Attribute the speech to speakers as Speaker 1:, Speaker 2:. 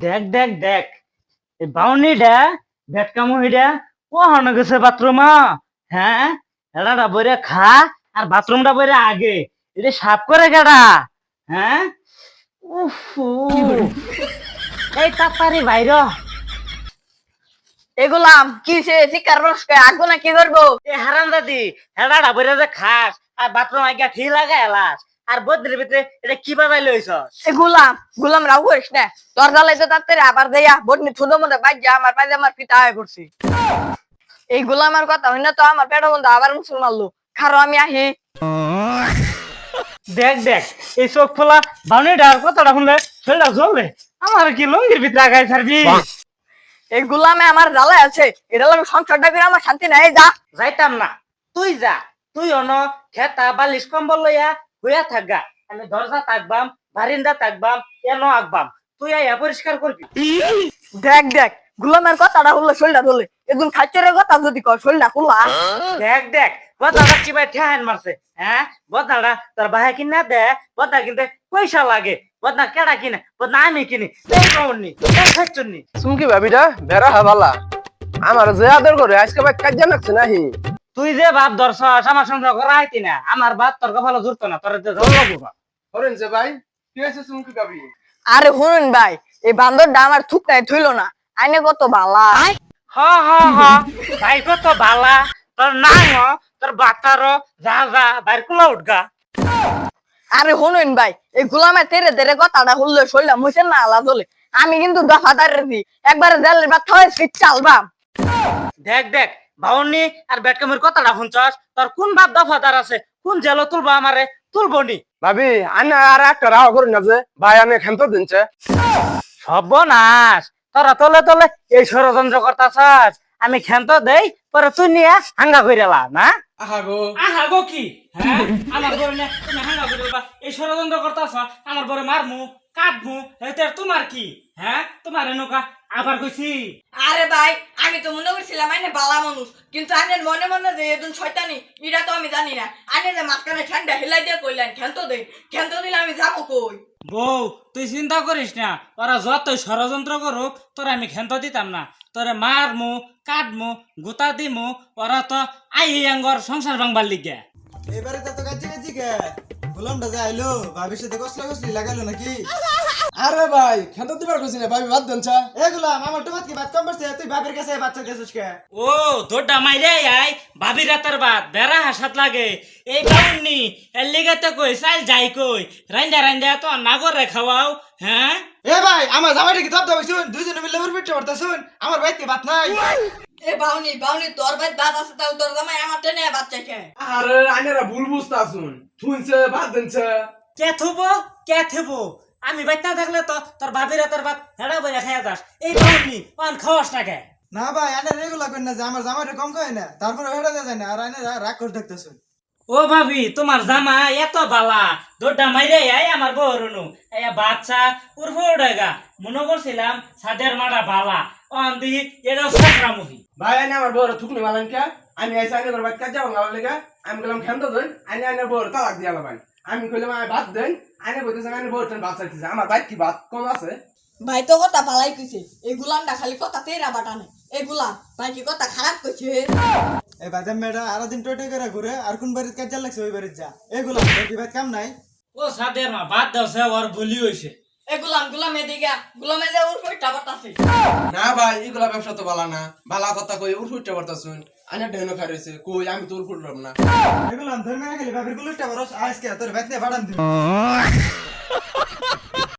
Speaker 1: দেখ দেখ দেখ এই বাউনিটা ভেটকামুহিটা ও হন গেছে বাথরুমা। হ্যাঁ, এটাটা বইরে খা আর বাথরুমটা বইরে আগে এটা সাফ করে কেডা? হ্যাঁ, উফ, এই তাড়াতাড়ি বাইর।
Speaker 2: এগুলাম কি সে শিকার বসকে আগুন না কি করবো?
Speaker 1: এ হারাম দাদি, এটাটা বইরে যে খাস আর বাথরুম আইগা ঠি লাগাই এলাস আর বদ্রির ভিতরে এটা কি বাবাই লইছস?
Speaker 2: গুলাম গুলাম রাও করিস না, তোর জ্বালাইতে তাড়াতাড়ি আবার দেয়া বটনি ছোট মধ্যে বাজ্যা আমার পাজে আমার পিতা হয়ে পড়ছি। এই গুলামের কথা হই না তো আমার পেটের মধ্যে আবার মুসুর মারলো। খারো আমি আহি।
Speaker 1: দেখ দেখ এই চোখ ফোলা বাউনিটার কথাটা শুনলে শরীরটা জ্বলে। আমার কি লঙ্গির ভিতরে আগাই ছাড়বি?
Speaker 2: এই গুলামে আমার জ্বালায় আছে, এটা লাগে সংসারটা করে আমার শান্তি নাই। যা
Speaker 1: যাইতাম না, তুই যা। তুই অন খেতা বালিশ কম্বল লইয়া হইয়া থাকগা, আমি দরজা তাকবাম, বারিন্দা তাকবাম, এনো আঁকবাম, তুই আইয়া পরিষ্কার করবি।
Speaker 2: দেখ দেখ গুলামের কথাটা হলো শরীরটা ধরলে একদম খাচ্চরের কথা যদি কর শরীরটা খোলা।
Speaker 1: দেখ দেখ বদাটা কি ভাই ঠেহান মারছে। হ্যাঁ, বদাটা তোর ভাই কিনা দে, বদা কিনতে পয়সা লাগে। বদনা কেডা কিনে? বদনা আমি কিনি। এই কমনি এই খাচ্ছনি
Speaker 3: চুমকি ভাবিটা বেড়া হাবালা আমার যে আদর করে আজকে ভাই কাজ জানাচ্ছে নাহি।
Speaker 1: তুই যে বাপ ধরছস আমার সংসার করা আইতি না। আমার বাপ তোর কপালে জুড়তো না, তোর যে জল লাগবো।
Speaker 3: হরেন যে ভাই কি হয়েছে চুমকি ভাবি?
Speaker 2: আরে শুনুন ভাই, এই বান্দরটা আমার থুক নাই থইল না, আইনে কত বালা।
Speaker 1: হ হ হ, ভাই কত বালা। তোর নাং তোর বাতার যা যা বাইর কুলা উঠগা।
Speaker 2: আরে শুনুন ভাই, এই গুলামের তেরে তেরে কথাটা হলো শরীরটা মুছে না আলা চলে। আমি কিন্তু দফাদার দি একবারে জেলের ভাত খাওয়াই ফিট চালবাম।
Speaker 1: দেখ দেখ ভাউনি আর বেটকামির কথাটা শুনছস? তোর কোন বাপ দফাদার আছে? কোন জেল তুলবা আমারে? তুলবনি।
Speaker 3: ভাবি আনে আর একটা রাহ করুন না যে ভাই আনে খেমতো দিনছে।
Speaker 1: সর্বনাশ, তোরা তলে তলে এই ষড়যন্ত্র করতাছস। আমি ক্ষান্ত দেই পরে তুই নিয়ে হাঙ্গা কইরালা না? আহাগো কি? হ্যাঁ, আমার বরে না তুমি হাঙ্গা কইরালা। এই ষড়যন্ত্র করতাছ, আমার বরে মারমু কাটমু, এতে তোমার কি? হ্যাঁ, তোমার এনকা আবার কইছি।
Speaker 2: আরে ভাই, আমি তো মনে করছিলাম আইনে বালা মানুষ, কিন্তু আইনের মনে মনে যে এদিন শয়তানি এটা তো আমি জানি না। আইনে যে মাঝখানে ঠান্ডা হিলাই দিয়ে কইলেন ক্ষান্ত দেই, ক্ষান্ত দিলে আমি যাবো কই?
Speaker 1: বউ, তুই চিন্তা করিস না, ওরা যতই ষড়যন্ত্র করুক তোরা আমি ক্ষান্ত দিতাম না। তোরে মারমু কাটমু গুতা দিমু, ওরা তো আই আঙ্গর সংসার ভাঙবার লিগে।
Speaker 4: এবারে তো কাজে কাজে কে গোলামটা যে আইলো ভাবির সাথে কসলা কসলি লাগাইলো নাকি?
Speaker 3: আরে ভাই খেমতো দিবার কইছি না ভাবি বাদ দেনছা।
Speaker 4: এ গোলাম আমার তো ভাত কি ভাত কম পড়ছে, তুই বাপের কাছে বাচ্চা গেছিস কে?
Speaker 1: ও দোডা মাইরে আই ভাবি রাতের বাদ বেড়া হাসাত লাগে। এই বাউন্নি এর লিগে তো কই চাল যাই কই রাইন্দা রাইন্দা তো নাগরে খাওয়াও। হ্যাঁ,
Speaker 4: এ ভাই আমার জামাইটা কি তপ দাও শুন, দুইজনে মিলে ওর পেটে পড়তা শুন, আমার ভাই কি ভাত নাই?
Speaker 2: এ বাউনি বাউনি তোর ভাই দাঁত আছে তাও তোর জামাই আমার টেনে বাচ্চা খেয়ে।
Speaker 3: আরে আনেরা ভুল বুঝতাছুন থুনছে বাদ দেনছে।
Speaker 1: কে থুবো কে থুবো? আমি বাইত না থাকলে তো তোর ভাবি রাতের বাদ হেডা বইরা খাইয়া যাস। এই বাউন্নি পান খাওয়াস না কে?
Speaker 4: না ভাই আনে রেগুলার করেন না যে আমার জামাইটা কম খায় না, তারপরে হেডা দেয় না, আর আনে রাগ করে দেখতেছুন।
Speaker 1: ও ভাবি, তোমার জামা এত বালা, দোডা মাইরে আই আমার বহরনু এয়া বাচ্চা উর্ফ উড়েগা। মনে করছিলাম সাদের মারা বালা, অন দি এটাও সাকরামুহি।
Speaker 3: ভাই আনে আমার বড় থুকনি মালেন কে? আমি আইসা আনে বড় বাদ কাজ যাও গাওয়ার লেগে। আমি গেলাম খেমতো দেন আনে আনে বড় তালাক দিয়া লাগাই। আমি কইলাম আমি ভাত দেন, আনে কইতেছে আনে বড় তেন ভাত চাইতেছে। আমার ভাই কি ভাত কম আছে?
Speaker 2: ভাই তো কথা ভালাই কইছে, এই গুলামটা খালি কথা তেরা বাটানে। এই গুলাম ভাই কি কথা খারাপ কইছে?
Speaker 4: এই বাজার মেয়েটা আরো দিন টোটে করে ঘুরে, আর কোন বাড়ির কাজ লাগছে ওই বাড়ির যা। এ গোলাম তোর কি ভাত কাম নাই?
Speaker 1: ও সাদের মা বাদ দাও, সে ওর ভুলি হইছে।
Speaker 2: এই গুলাম গুলাম এদিকে গুলামে যে ওর কইটা বাটাছে।
Speaker 3: না ভাই এগুলা ব্যবসা তো বালা না, বালা কথা কই উঠতে পারতাছুন। আনে ঢেনো খাইছে কই আমি তোর ফুটলাম না।
Speaker 4: এ গোলাম ধর্মে গেলি বাপের গুলোটা বড় আজকে তোর ভাত নিয়ে বাড়ান দিবি।